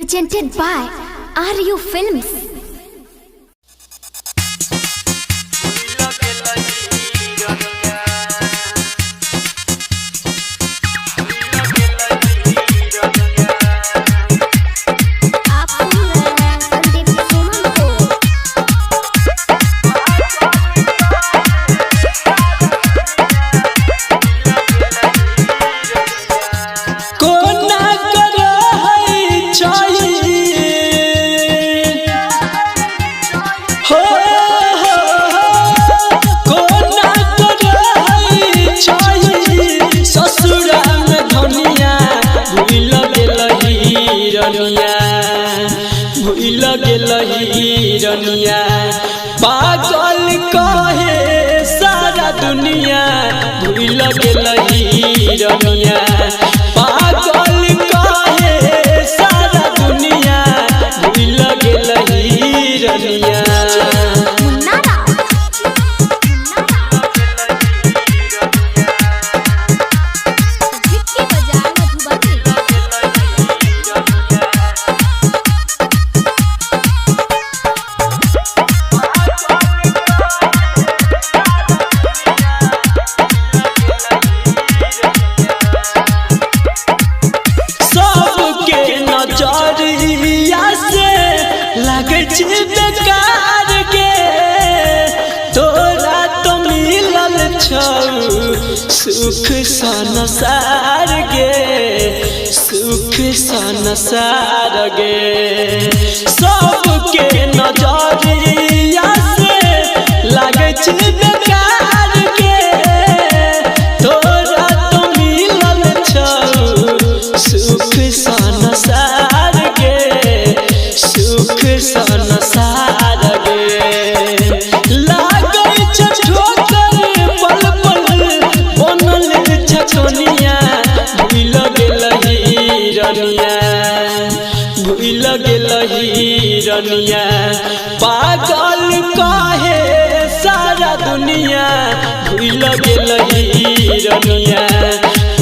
presented by RU Films. भूल गेलहिरनिया पागल कहे सारा दुनिया भूल गेलहिरनिया पागल कहे सारा दुनिया भूल गेलहिरनिया बेकार के तोरा तो मिलल सुख संसार गे सुख संसार गे सबके नजरिया से लागे बेकार के तोरा तो मिलल सुख संसार गे सुख संसार गे लागै ठोकर पल पल बनल छछनिया भूल गेलहिरनिया भूल गेलहिरनिया पागल कहे सारा दुनिया भूल गेलहिरनिया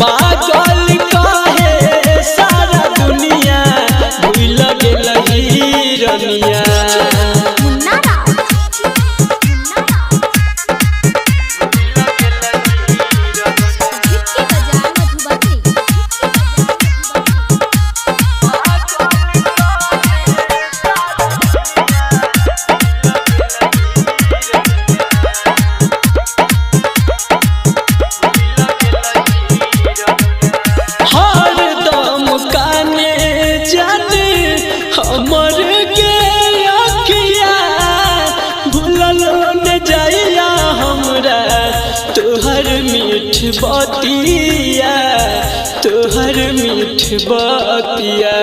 पागल कहे सारा दुनिया भूल गेलहिरनिया हमर के अखिया भूलल न जाइया हमरा तोहर मीठ बतिया तोहर मीठ बतिया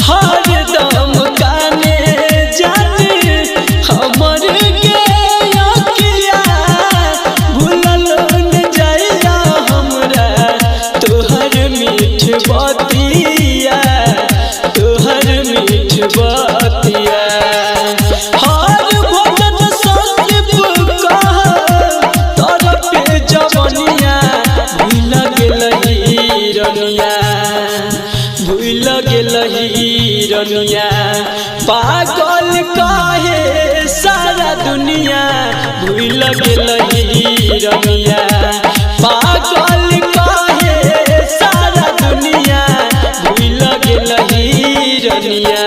हर दम काने जाने हमर के अखिया भूलल न जाइया हमरा तोहर मीठ बतिया तोहर मीठ बतिया हर भजन संदीप कह तोर पे जवनिया भूल गेलहिरनिया भूल गेलहिरनिया पागल कहे सारा दुनिया भूल गेलहिरनिया पागल कहे सारा दुनिया भूल गेलहिरनिया।